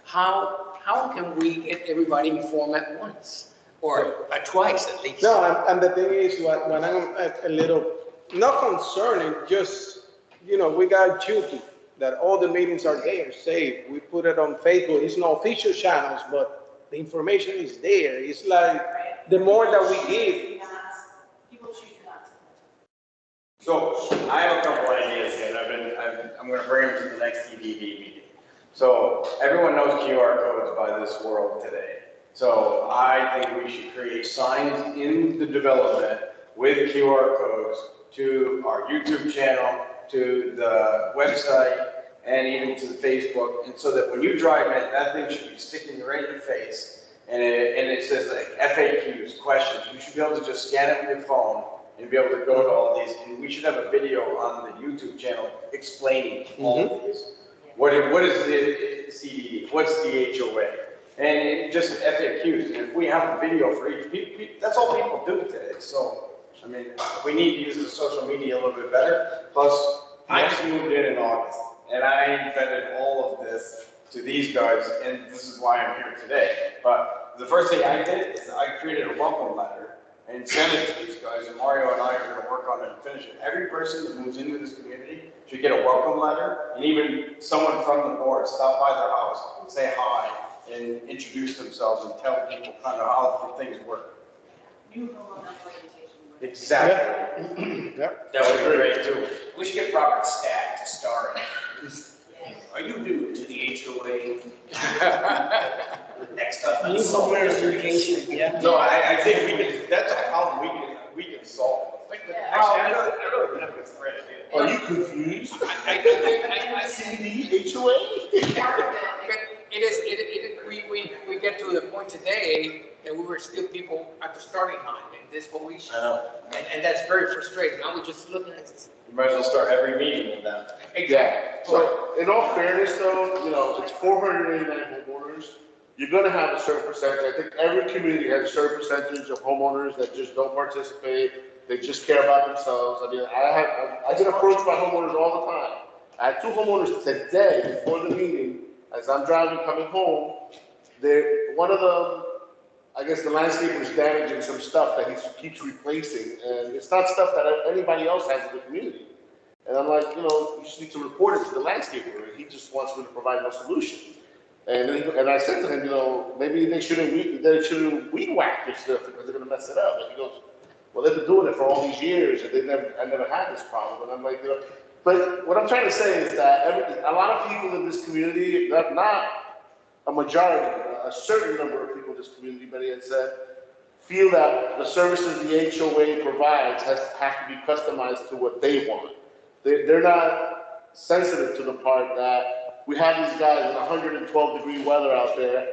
how can we get everybody informed at once or twice at least? no, and the thing is, when I'm a little, not concerning, just, we got YouTube, that all the meetings are there, saved. We put it on Facebook. It's not official channels, but the information is there. It's like, the more that we give. People choose not to. So I have a couple ideas here, and I'm going to bring them to the next EDD meeting. So everyone knows QR codes by this world today. So I think we should create signs in the development with QR codes to our YouTube channel, to the website, and even to the Facebook. And so that when you drive in, that thing should be sticking right in your face. And it says like FAQs, questions. You should be able to just scan it with your phone and be able to go to all these. And we should have a video on the YouTube channel explaining all of these. What is the CDD? What's the HOA? And just FAQs. And if we have a video for each, that's all people do today. So, I mean, we need to use the social media a little bit better. Plus, I just moved in August, and I invented all of this to these guys, and this is why I'm here today. But the first thing I did is I created a welcome letter and sent it to these guys, and Mario and I are going to work on it and finish it. Every person that moves into this community should get a welcome letter, and even someone from the board stop by their house, say hi, and introduce themselves and tell people kind of how things work. You go on that presentation. Exactly. Yep. That would be great too. We should get Robert Stack to star in it. Are you new to the HOA? Next up. New home verification, yeah. No, I think that's a problem we can solve. Actually, I don't even have a thread. Are you confused? I CDD, HOA? Part of we get to the point today that we were still people at the starting line, and this what we should. I know. And that's very frustrating. Now we're just looking at this. You might as well start every meeting with that. Exactly. So, in all fairness though, it's 489 homeowners. You're gonna have a certain percentage. I think every community has a certain percentage of homeowners that just don't participate. They just care about themselves. I mean, I get approached by homeowners all the time. I had 2 homeowners today before the meeting, as I'm driving, coming home. One of them, I guess the landscaper is damaging some stuff that he keeps replacing, and it's not stuff that anybody else has in the community. And I'm like, you just need to report it to the landscaper, and he just wants me to provide no solution. And and I said to him, maybe they shouldn't weed whack this stuff because they're gonna mess it up. And he goes, well, they've been doing it for all these years, and I never had this problem. And I'm like, but what I'm trying to say is that a lot of people in this community, not a majority, a certain number of people in this community, Betty had said, feel that the services the HOA provides have to be customized to what they want. They're not sensitive to the part that we have these guys in 112-degree weather out there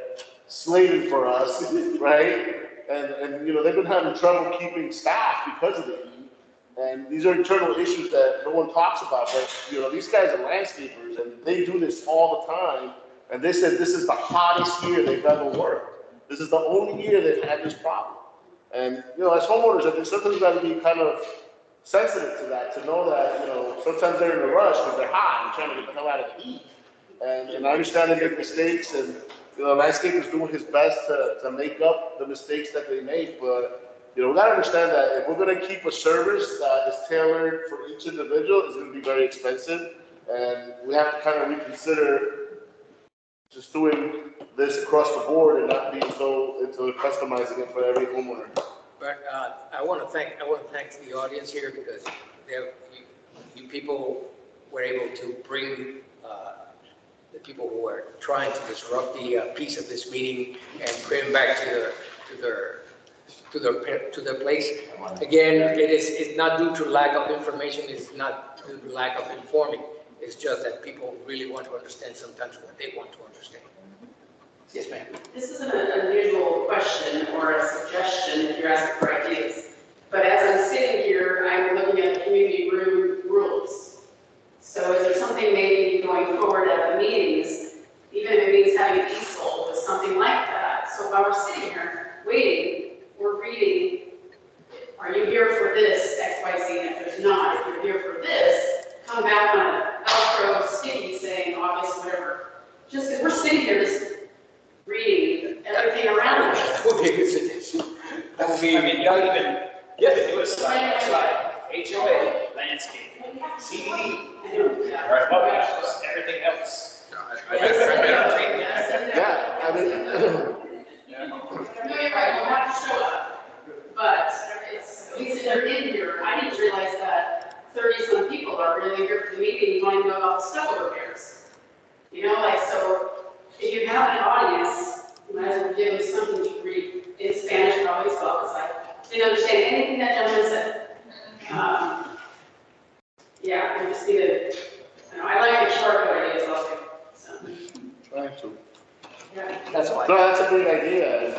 slaving for us, right? And they've been having trouble keeping staff because of the heat. And these are internal issues that no one talks about. But these guys are landscapers, and they do this all the time. And they said this is the hottest year they've ever worked. This is the only year they've had this problem. And as homeowners, I think sometimes you got to be kind of sensitive to that, to know that sometimes they're in a rush because they're hot and trying to get the hell out of the heat. And I understand they make mistakes, and landscapers doing his best to make up the mistakes that they make. But we got to understand that if we're going to keep a service that is tailored for each individual, it's going to be very expensive, and we have to kind of reconsider just doing this across the board and not being so into customizing it for every homeowner. But I want to thank the audience here because you people were able to bring the people who are trying to disrupt the peace of this meeting and bring them back to their place. Again, it's not due to lack of information. It's not due to lack of informing. It's just that people really want to understand sometimes what they want to understand. Yes, ma'am. This isn't an unusual question or a suggestion if you're asking for ideas. But as I'm sitting here, I'm looking at the community room rules. So is there something maybe going forward at the meetings, even if it means having easel or something like that? So while we're sitting here waiting, we're reading, are you here for this X, Y, Z? And if there's not, if you're here for this, come back on a Velcro sticky saying August, whatever. Just because we're sitting here just reading everything around us. That would be a good suggestion. That would be, not even, do a slide, HOA, landscape, CBD, right, public, everything else. Yeah, I mean, No, you're right, you have to show up. But at least they're in here. I didn't realize that 30-some people are really here for the meeting wanting to know about the stucco repairs. So if you have an audience, you might as well give them something to read in Spanish probably as well, because I didn't understand anything that gentleman said. Yeah, I just need to, I like the short ideas also, so. trying to. Yeah. That's why. No, that's a great idea. And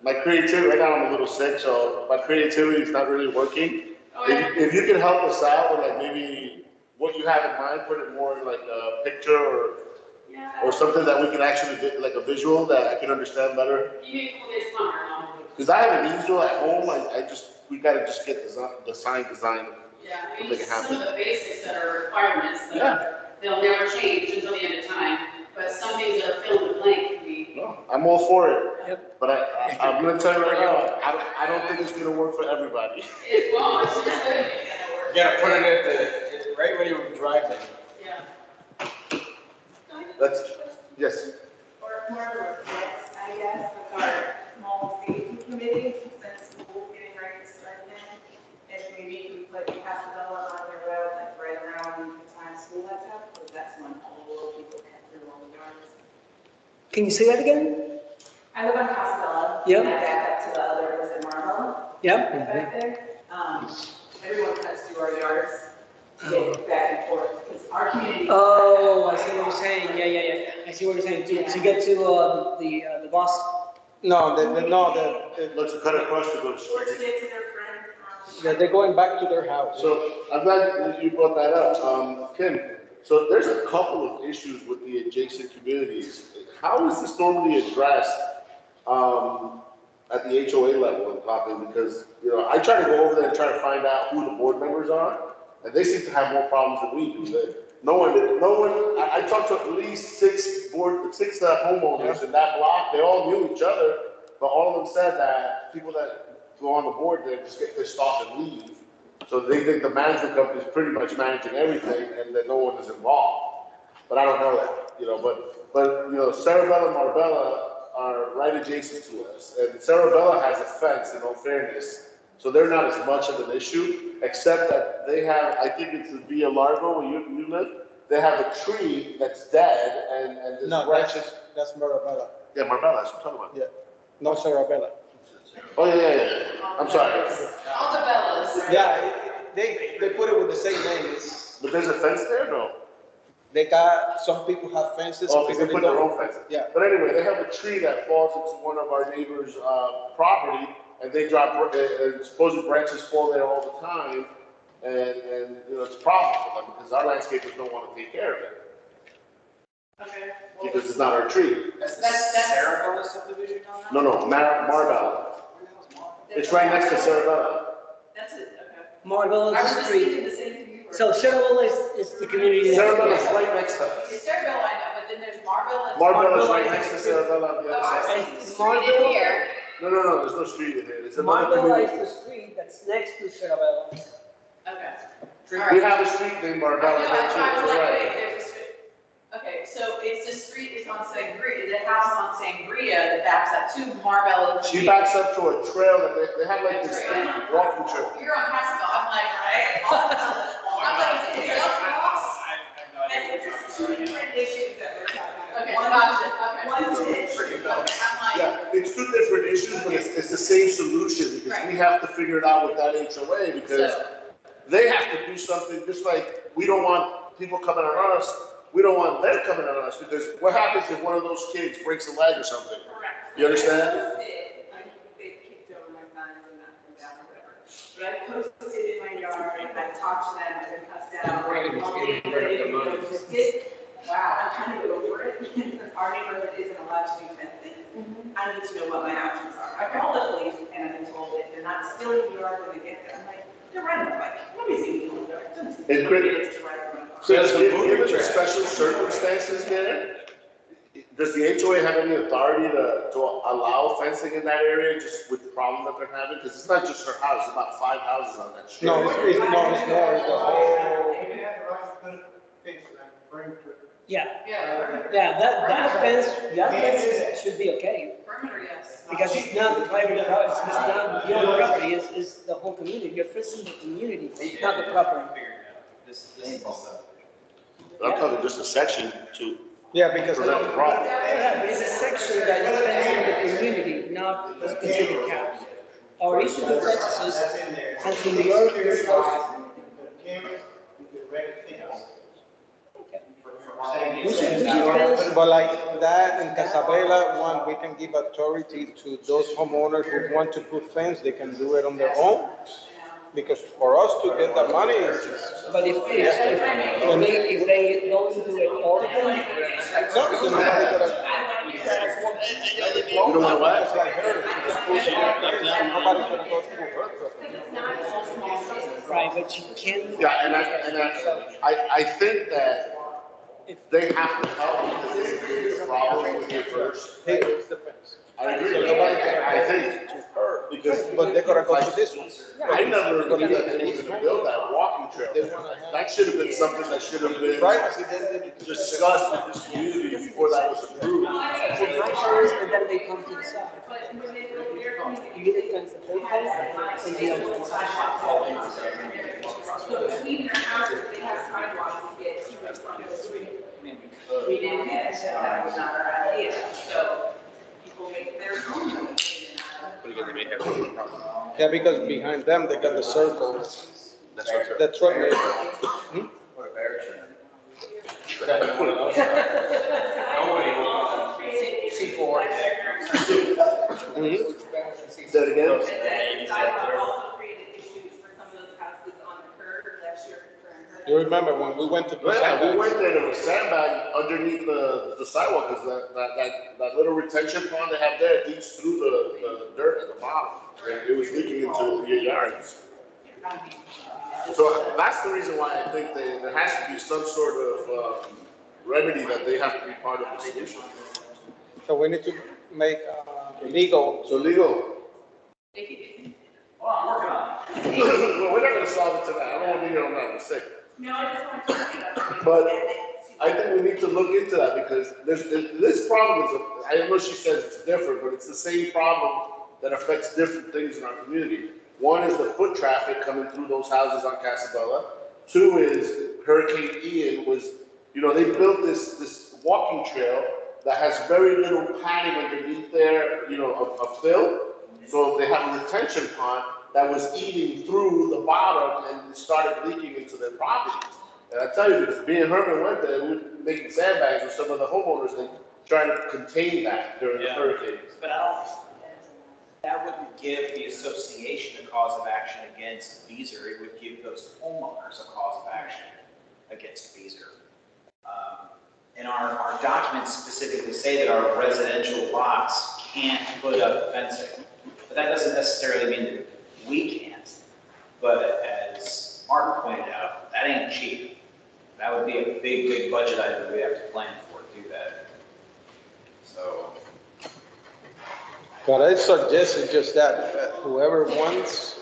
my creativity, right now I'm a little sick, so my creativity is not really working. Oh, yeah. If you can help us out with maybe what you have in mind, put it more in like a picture Yeah. or something that we can actually get, like a visual that I can understand better. You need to pull this summer, Because I have an easel at home, we gotta just get the sign designed. Yeah, I mean, Make it some happen. of the basics that are requirements that they'll never change until the end of time, but some things that are fill in the blank can be. No, I'm all for it. Yep. But I'm gonna tell you right now, I don't think it's gonna work for everybody. It won't, it's just gonna You gotta put it at right when you drive there. Yeah. Yes. Or more of a request, I guess, with our small safety committee, since school's getting ready to start then. If maybe you put Casabella on their road, like right around the time school lets up, because that's when all the little people cut through all the yards. Can you say that again? I live on Casabella. Yeah. And I back up to the other, is it Marlowe? Yeah. Back there. Everyone cuts through our yards to get back and forth, because our community. Oh, I see what you're saying. Yeah. I see what you're saying. To get to the bus. No, Let's cut across the Or to street. get to their friend. they're going back to their house. So I'm glad that you brought that up. Kim, so there's a couple of issues with the adjacent communities. How is this normally addressed at the HOA level in talking? Because, I try to go over there and try to find out who the board members are, and they seem to have more problems than we do. I talked to at least six homeowners in that block. They all knew each other, but all of them said that people that go on the board, they just get pissed off and leave. So they think the management company is pretty much managing everything and that no one is involved. But I don't know that, but, Sarabella and Marbella are right adjacent to us. And Sarabella has a fence, in all fairness, so they're not as much of an issue, except that they have, I think it's the Via Largo where you live, they have a tree that's dead and there's No, branches. that's Marabella. Yeah, Marbella, that's what I'm talking about. No Sarabella. Oh, yeah. I'm sorry. All the Bellas. Yeah, they put it with the same name. But there's a fence there, no? They got, some people have fences. Oh, some because they people put their don't. own fence. Yeah. But anyway, they have a tree that falls into one of our neighbors' property, and they drop, and supposed branches fall there all the time, and it's a problem for them, because our landscapers don't want to take care of it, Okay. because it's not our tree. That's the That's- Sarabella subdivision on that? No, Marbella. It's right next to Sarabella. That's it, okay. Marvell I is was the just street. thinking the same thing you were. So Cerebral is the community. next door. Sarabella's right next to us. It's Cerebral, I know, but then there's Marvell and. Marbella's right next to Sarabella on the Oh, other I side. see the street in here. No, there's no street in here. It's another Marvell is community. the street that's next to Cerebral. Okay. All We right. have a street named I Marbella know, there I too, was you're like, right. wait, there's a street. Okay, so it's the street is on Sangria, the house on Sangria that backs up to Marbella. She backs up to a trail that they have like this big walking trail. You're on Haskell, I'm like, right? I'm like, is it a cross? And it's just two different issues that we're talking about. Okay, gotcha, okay. One's it, okay, I'm like, Yeah, it's two different issues, but it's the same solution, because we have to figure it out with that HOA, because so, they have to do something, just like we don't want people coming on us, we don't want them coming on us, because what happens if one of those kids breaks a leg or something? correct. You understand? They kicked over my fence and knocked them down or whatever. But I posted in my yard and I talked to them, I've been cussed out. Wow, I'm kind of over it. Our neighborhood isn't allowed to do fencing. I need to know what my options are. I called the police and I've been told that they're not stealing the yard when they get there. I'm like, they're riding a bike. Nobody's even in the yard. And Chris- It's to ride a bike. Chris, given the special circumstances there, does the HOA have any authority to allow fencing in that area, just with the problem that they're having? Because it's not just her house, it's about 5 houses on that street. No, it's more, it's the whole. Yeah, Yeah, that fence should be okay, perimeter, yes. because it's not the private property, it's not your property, it's the whole community, you're facing the community, not the property. This is all I'm talking just a section to Yeah, because. prevent the problem. Yeah, but it's a section that is fencing the community, not a specific house. Our issue with Texas, and from New York, you're close. We should do the fence. But like that in Casabella, one, we can give authority to those homeowners who want to put fence, they can do it on their own. Because for us to get the money, But if they don't do it all of them, no, because nobody gonna. You don't want what? It's like her, nobody's gonna go through her property. right, but you can. Yeah, I think that they have to help because they created a problem with it first. Hey, it's the fence. I agree, So nobody can I think, to her, because but they're gonna go to this one. I never knew that they were gonna build that walking trail. That should have been something that should have been Privacy, then they. discussed with this community before that was approved. And then they come to the side. You get a fence, they fence, and the other one. So between their houses, they have sidewalks to get to and from the street. We didn't have, so that was not our idea, so people make their own. Because they may have a problem. Yeah, because behind them, they got the circle. That's right. That's right. Hmm? What a bear trap. C4. Mhm. Say it again? And sidewalk also created issues for some of those houses on the curb last year. You remember when we went to. Yeah, we went there, there was sandbag underneath the sidewalk, because that little retention pond they have there leaks through the dirt at the bottom. And it was leaking into your yards. So that's the reason why I think there has to be some sort of remedy that they have to be part of the solution. So we need to make legal. So legal, Well, I'm working on it. Well, we're not gonna solve it tonight, I don't wanna be here on that mistake. No, I just want to talk about. But I think we need to look into that because this problem is, I know she says it's different, but it's the same problem that affects different things in our community. One is the foot traffic coming through those houses on Casabella. Two is Hurricane Ian was, they built this walking trail that has very little padding underneath there, of fill. So they have a retention pond that was eating through the bottom and started leaking into their properties. And I tell you, because me and Herman went there, we were making sandbags with some of the homeowners and trying to contain that during the hurricanes. But I don't, that wouldn't give the association a cause of action against Beazer, it would give those homeowners a cause of action against Beazer. And our documents specifically say that our residential lots can't put up fencing. But that doesn't necessarily mean that we can't. But as Martin pointed out, that ain't cheap. That would be a big budget item that we have to plan for to do that. So. What I suggested just that whoever wants,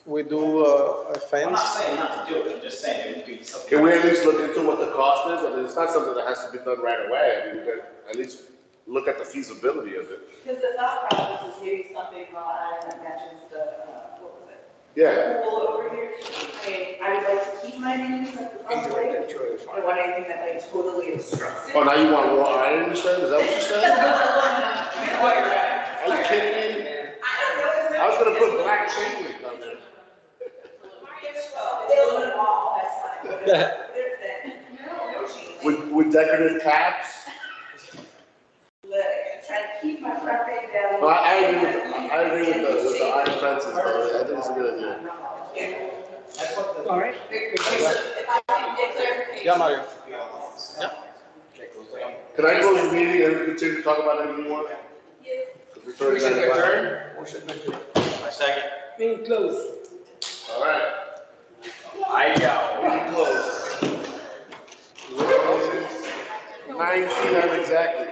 we do a I'm fence. not saying not to do it, I'm just saying it would be something. Can we at least look into what the cost is? I mean, it's not something that has to be done right away. I mean, we could at least look at the feasibility of it. Because the thought process is maybe something that matches the, what was it? Yeah. Pool over here. I mean, I would like to keep my names at the front way. I don't want anything that like totally obstructs it. Oh, now you want raw iron, you said? Is that what you said? What you're at. Are you kidding me? I don't know. I was gonna put black chain link down there. Build it all, that's fine. There's that. No cheating. With decorative caps? Look, I'm trying to keep my property down. No, I agree with the iron fences, though. I think it's a good idea. That's what the. All right. If I can get clarification. Yeah, Mario. Can I close the meeting and continue to talk about anything you want? Yes. Because we're Motion already to done. adjourn? My second. Meeting closed. All right. I go. Meeting closed. 9 p.m. exactly.